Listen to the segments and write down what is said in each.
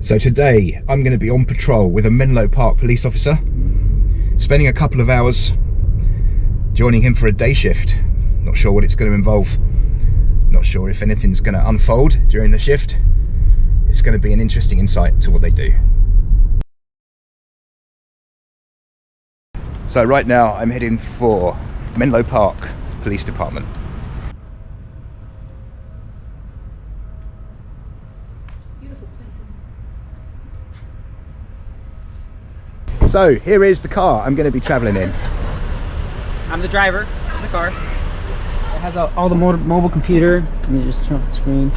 So today I'm going to be on patrol with a Menlo Park Police Officer, spending a couple of hours joining him for a day shift. Not sure what it's going to involve, not sure if anything's going to unfold during the shift. It's going to be an interesting insight to what they do. So right now I'm heading for Menlo Park Police Department. So here is the car I'm going to be travelling in. I'm the driver of the car. It has all the mobile computer. Let me just turn off the screen.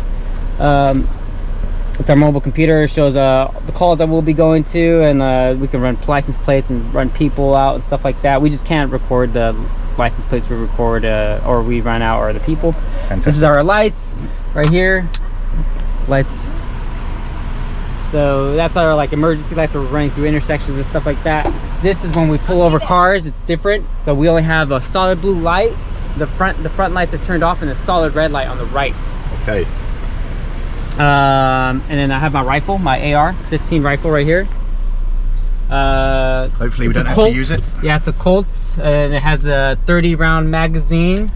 It's our mobile computer. It shows the calls that we'll be going to, and we can run license plates and run people out and stuff like that. We just can't record the license plates we record or we run out, or the people. Fantastic. This is our lights right here. Lights. So that's our emergency lights. We're running through intersections and stuff like that. This is when we pull over cars. It's different. So we only have a solid blue light. The front lights are turned off, and a solid red light on the right. Okay. And then I have my rifle, my AR-15 rifle right here. Hopefully we don't have to use it. Yeah, it's a Colts, and it has a 30-round magazine.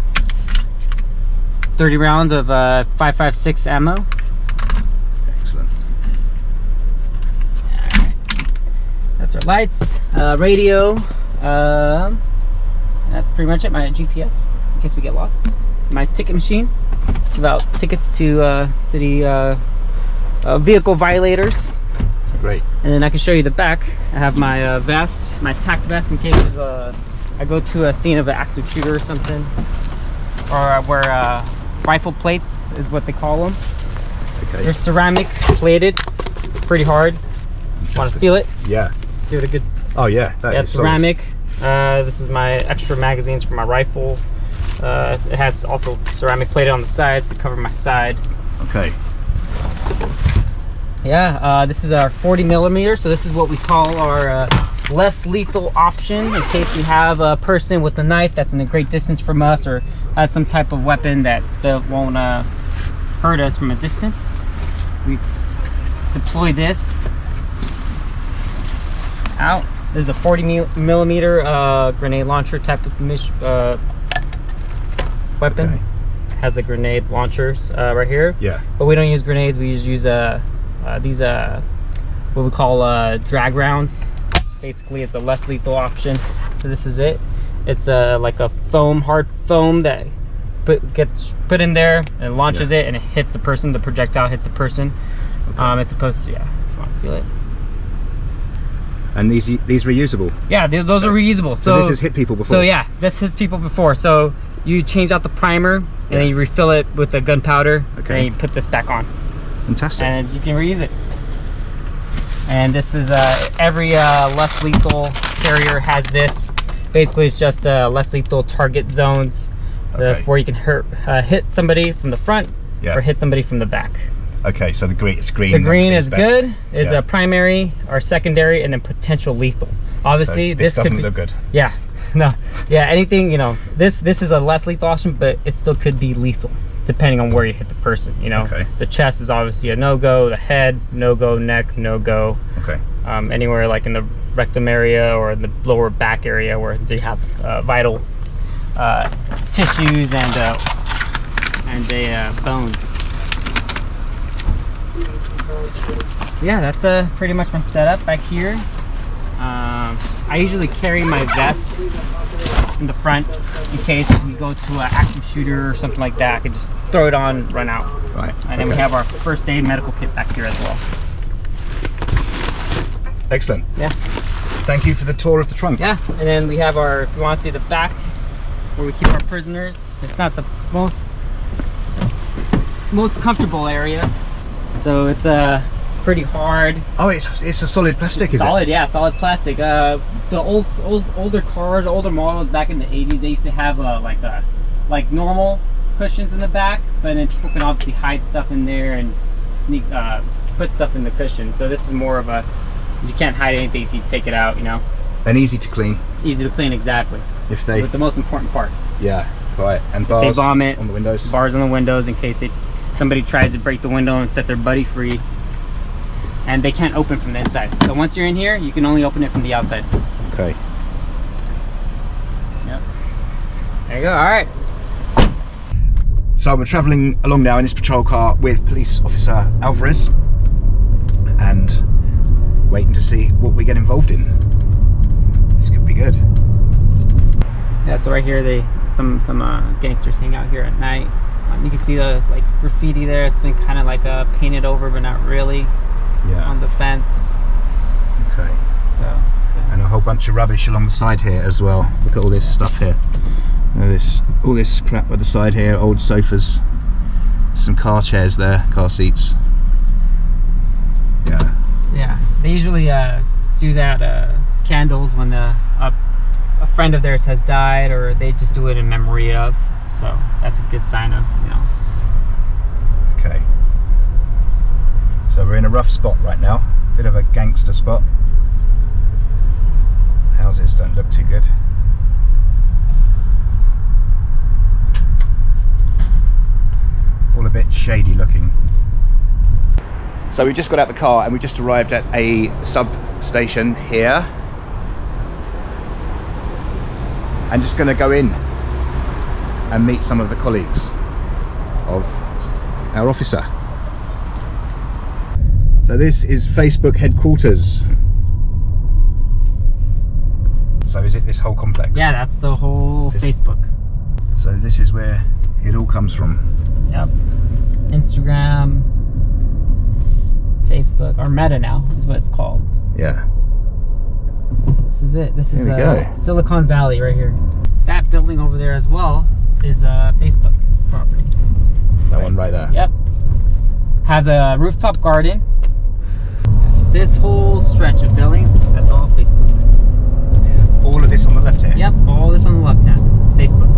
30 rounds of 5.56 ammo. That's our lights, radio. That's pretty much it. My GPS, in case we get lost. My ticket machine, about tickets to city vehicle violators. Great. And then I can show you the back. I have my vest, my tack vest, in case I go to a scene of an active shooter or something, or where rifle plates is what they call them. Okay. They're ceramic plated, pretty hard. Want to feel it? Yeah. Give it a good. Oh yeah, it's ceramic. This is my extra magazines for my rifle. It has also ceramic plated on the sides to cover my side. Okay. Yeah, this is our 40mm. So this is what we call our less lethal option, in case we have a person with a knife that's in a great distance from us, or has some type of weapon that won't hurt us from a distance. We deploy this out. This is a 40mm grenade launcher type of weapon. Okay. Has the grenade launchers right here. Yeah. But we don't use grenades. We use these what we call drag rounds. Basically, it's a less lethal option. So this is it. It's like a hard foam that gets put in there and launches it, and it hits the person. The projectile hits the person. Okay. It's supposed to, yeah. If you want to feel it. And these reusable? Yeah, those are reusable. So this has hit people before? So yeah, this hits people before. So you change out the primer, and then you refill it with the gunpowder, and you put this back on. Fantastic. And you can reuse it. And this is every less lethal carrier has this. Basically, it's just less lethal target zones where you can hit somebody from the front or hit somebody from the back. Okay, so the green is green. The green is good. Is a primary or secondary, and then potential lethal. Obviously, so this doesn't look good. Yeah, no, yeah. Anything, you know, this is a less lethal option, but it still could be lethal depending on where you hit the person. You know, the chest is obviously a no-go. The head, no-go. Neck, no-go. Okay. Anywhere like in the rectum area or the lower back area where they have vital tissues and bones. Yeah, that's pretty much my setup back here. I usually carry my vest in the front in case we go to an active shooter or something like that. I can just throw it on, run out. Right. And then we have our first aid medical kit back here as well. Excellent. Yeah. Thank you for the tour of the trunk. Yeah, and then we have our, if you want to see the back, where we keep our prisoners. It's not the most comfortable area. So it's pretty hard. Oh, it's a solid plastic, is it? Solid, yeah, solid plastic. The older cars, older models back in the 80s, they used to have like normal cushions in the back, but then people can obviously hide stuff in there and put stuff in the cushion. So this is more of a, you can't hide anything if you take it out, you know. And easy to clean. Easy to clean, exactly. With the most important part. Yeah, right. And bars, they vomit on the windows. Bars on the windows in case somebody tries to break the window and set their buddy free. and they can't open from the inside. So once you're in here, you can only open it from the outside. Okay. Yep. There you go. All right. So we're travelling along now in this patrol car with Police Officer Alvarez, and waiting to see what we get involved in. This could be good. Yeah, so right here, some gangsters hang out here at night. You can see the like graffiti there. It's been kind of like painted over, but not really. Yeah. On the fence. Okay. So. And a whole bunch of rubbish along the side here as well. Look at all this stuff here. All this crap at the side here. Old sofas. Some car chairs there. Car seats. Yeah. Yeah. They usually do that candles when a friend of theirs has died, or they just do it in memory of. So that's a good sign of, you know. Okay. So we're in a rough spot right now. Bit of a gangster spot. Houses don't look too good. All a bit shady looking. So we just got out the car and we just arrived at a substation here. I'm just going to go in and meet some of the colleagues of our officer. So this is Facebook headquarters. So is it this whole complex? Yeah, that's the whole Facebook. So this is where it all comes from. Yep. Instagram, Facebook, or Meta now is what it's called. Yeah. This is it. This is There we go. Silicon Valley right here. That building over there as well is a Facebook property. That one right there. Yep. Has a rooftop garden. This whole stretch of buildings, that's all Facebook. All of this on the left here? Yep, all this on the left hand is Facebook.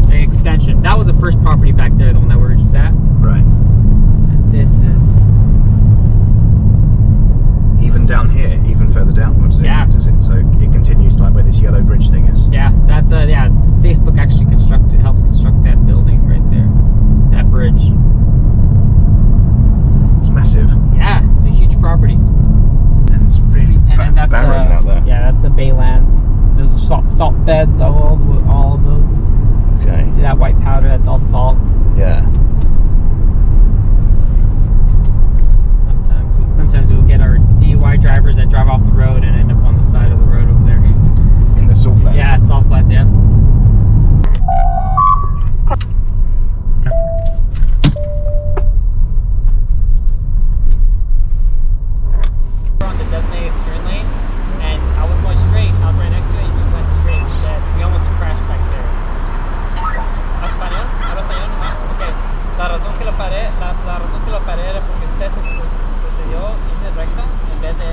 The extension. That was the first property back there, the one that we were just at. Right. And this is... Even down here, even further downwards. Yeah. Does it? So it continues like where this yellow bridge thing is. Yeah, that's yeah. Facebook actually helped construct that building right there, that bridge. It's massive. Yeah, it's a huge property. And it's really barren out there. Yeah, that's the Baylands. There's salt beds, all of those. Okay. See that white powder? That's all salt. Yeah. Sometimes we'll get our DUI drivers that drive off the road and end up on the side of the road over there. In the salt flats. Yeah, it's salt flats. Yeah. We're on the designated turn lane, and I was going straight. I was right next to it, and you went straight instead. We almost crashed back there. ¿Español? ¿Habla español nomás? Okay. La razón que lo paré era porque usted se procedió irse recta en vez de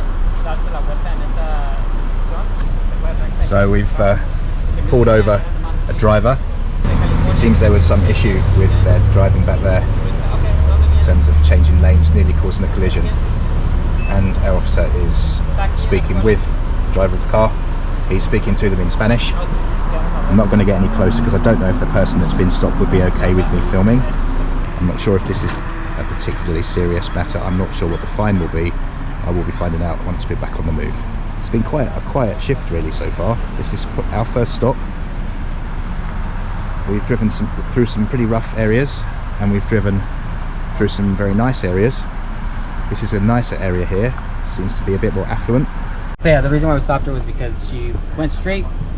darse la vuelta en esa sección. So we've pulled over a driver. It seems there was some issue with their driving back there in terms of changing lanes, nearly causing a collision. And our officer is speaking with the driver of the car. He's speaking to them in Spanish. I'm not going to get any closer because I don't know if the person that's been stopped would be okay with me filming. I'm not sure if this is a particularly serious matter. I'm not sure what the fine will be. I will be finding out once we're back on the move. It's been quite a quiet shift really so far. This is our first stop. We've driven through some pretty rough areas, and we've driven through some very nice areas. This is a nicer area here. Seems to be a bit more affluent. So yeah, the reason why we stopped her was because she went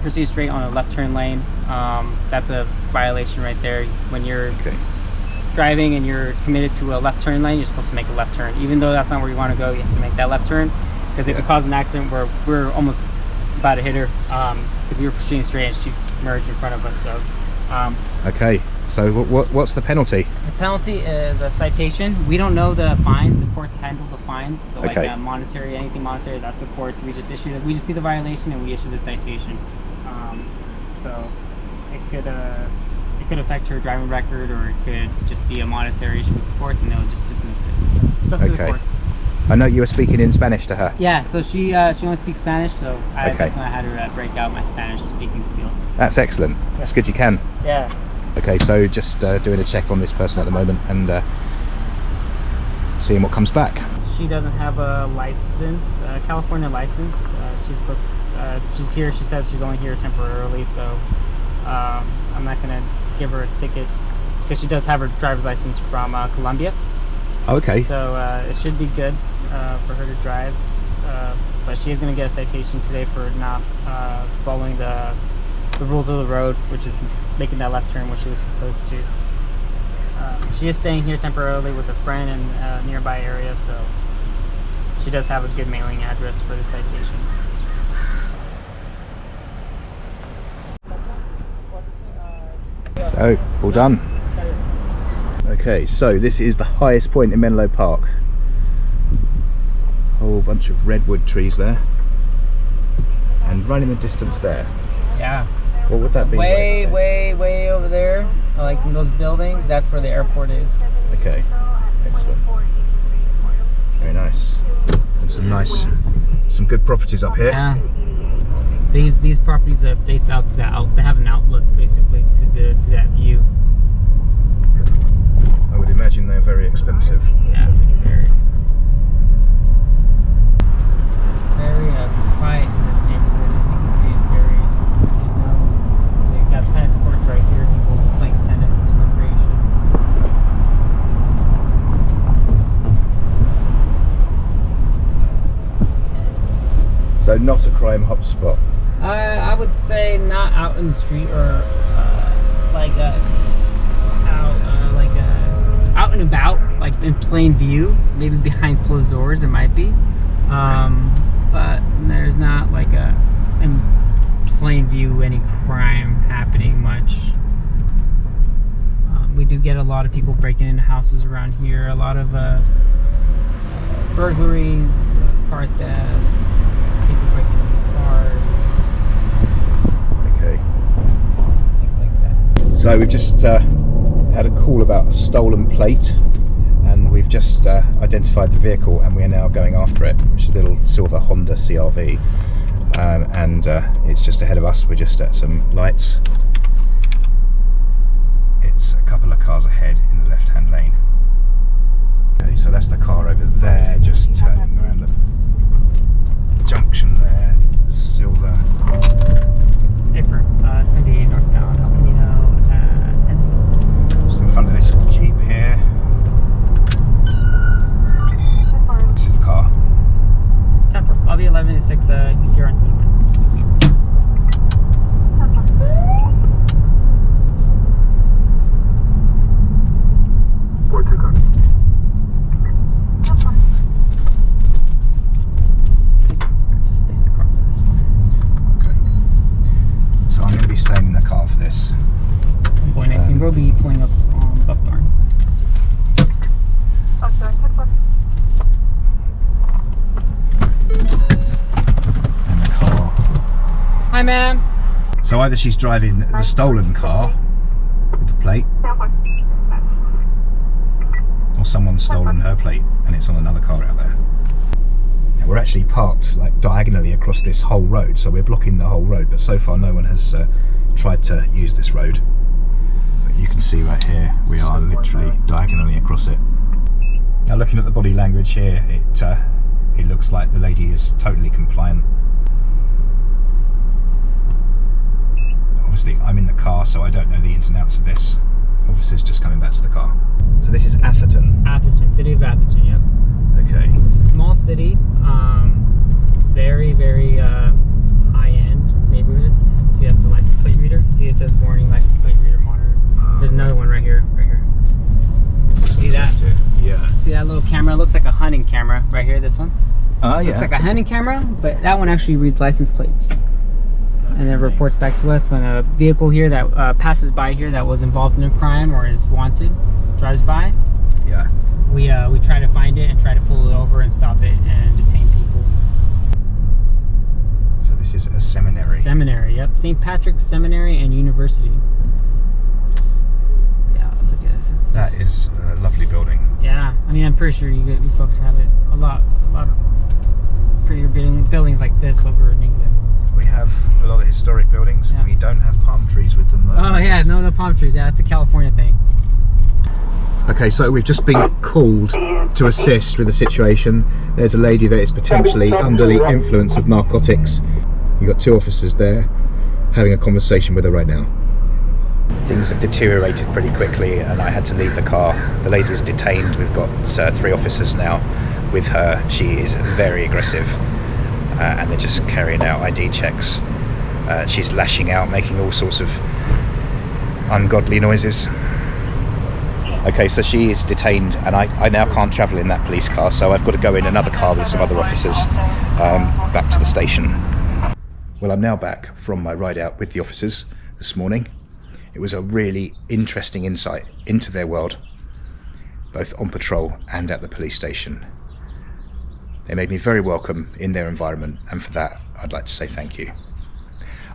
proceeded straight on a left turn lane. That's a violation right there. When you're driving and you're committed to a left turn lane, you're supposed to make a left turn. Even though that's not where you want to go, you have to make that left turn. Because it could cause an accident where we're almost about to hit her, because we were proceeding straight and she merged in front of us. So. Okay, so what's the penalty? The penalty is a citation. We don't know the fine. The courts handle the fines. So like monetary, anything monetary, that's the courts. We just issue it. We just see the violation and we issue the citation. So it could affect her driving record, or it could just be a monetary issue with the courts, and they'll just dismiss it. So it's up to the courts. I know you were speaking in Spanish to her. Yeah, so she only speaks Spanish, so that's when I had her break out my Spanish speaking skills. That's excellent. It's good you can. Yeah. Okay, so just doing a check on this person at the moment and seeing what comes back. she doesn't have a license, California license. She's here. She says she's only here temporarily, so I'm not gonna give her a ticket because she does have her driver's license from Colombia. Okay. So it should be good for her to drive, but she is gonna get a citation today for not following the rules of the road, which is making that left turn when she was supposed to. She is staying here temporarily with a friend in a nearby area, so she does have a good mailing address for the citation. So, all done. Okay, so this is the highest point in Menlo Park. Whole bunch of redwood trees there. And right in the distance there. Yeah. What would that be? Way over there, like in those buildings, that's where the airport is. Okay, excellent. Very nice. And some good properties up here. Yeah. These properties face out to that they have an outlook basically to that view. I would imagine they're very expensive. Yeah, very expensive. It's very quiet in this neighborhood. As you can see, it's very, they've got tennis courts right here, people playing tennis, recreation. So not a crime hotspot. I would say not out in the street or out and about, like in plain view. Maybe behind closed doors it might be, but there's not like in plain view any crime happening much. We do get a lot of people breaking into houses around here. A lot of burglaries, car thefts, people breaking into cars. Okay. Things like that. So we've just had a call about a stolen plate, and we've just identified the vehicle, and we are now going after it, which is a little silver Honda CRV, and it's just ahead of us. We're just at some lights. It's a couple of cars ahead in the left-hand lane. Okay, so that's the car over there, just turning around the junction there. Silver. Apron. It's going to be northbound El Camino, Ensign. Just in front of this Jeep here. This is the car. 10-4. I'll be 11 to 6 ECR on Steven. Just stay in the car for this one. Okay. So I'm going to be staying in the car for this. Boy 19, we'll be pulling up on Buckthorn. In the car. Hi, ma'am. So either she's driving the stolen car with the plate, or someone's stolen her plate and it's on another car out there. Now we're actually parked like diagonally across this whole road, so we're blocking the whole road, but so far no one has tried to use this road. But you can see right here we are literally diagonally across it. Now looking at the body language here, it looks like the lady is totally compliant. Obviously I'm in the car, so I don't know the ins and outs of this. Officer's just coming back to the car. So this is Atherton. Atherton, city of Atherton, yep. Okay. It's a small city, very, very high-end neighborhood. See, that's the license plate reader. See, it says warning, license plate reader monitor. There's another one right here, See that? Yeah. See that little camera? It looks like a hunting camera right here, this one. Yeah. Looks like a hunting camera, but that one actually reads license plates. And then reports back to us when a vehicle here that passes by here that was involved in a crime or is wanted drives by. Yeah. We try to find it and try to pull it over and stop it and detain people. So this is a seminary. Seminary, yep. St. Patrick's Seminary and University. Yeah, look at this. That is a lovely building. Yeah, I mean, I'm pretty sure you folks have it a lot of prettier buildings like this over in England. We have a lot of historic buildings. Yeah. We don't have palm trees with them though. Oh yeah, no palm trees. Yeah, that's a California thing. Okay, so we've just been called to assist with the situation. There's a lady that is potentially under the influence of narcotics. You've got 2 officers there having a conversation with her right now. Things have deteriorated pretty quickly and I had to leave the car. The lady's detained. We've got 3 officers now with her. She is very aggressive and they're just carrying out ID checks. She's lashing out, making all sorts of ungodly noises. Okay, so she is detained and I now can't travel in that police car, so I've got to go in another car with some other officers back to the station. Well, I'm now back from my ride out with the officers this morning. It was a really interesting insight into their world, both on patrol and at the police station. They made me very welcome in their environment, and for that I'd like to say thank you.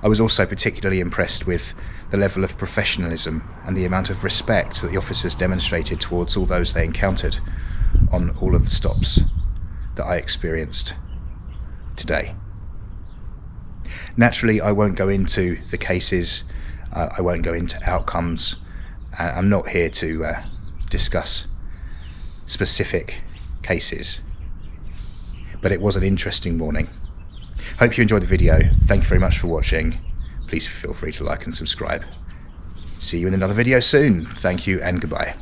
I was also particularly impressed with the level of professionalism and the amount of respect that the officers demonstrated towards all those they encountered on all of the stops that I experienced today. Naturally, I won't go into the cases, I won't go into outcomes. I'm not here to discuss specific cases, but it was an interesting morning. Hope you enjoyed the video. Thank you very much for watching. Please feel free to like and subscribe. See you in another video soon. Thank you and goodbye.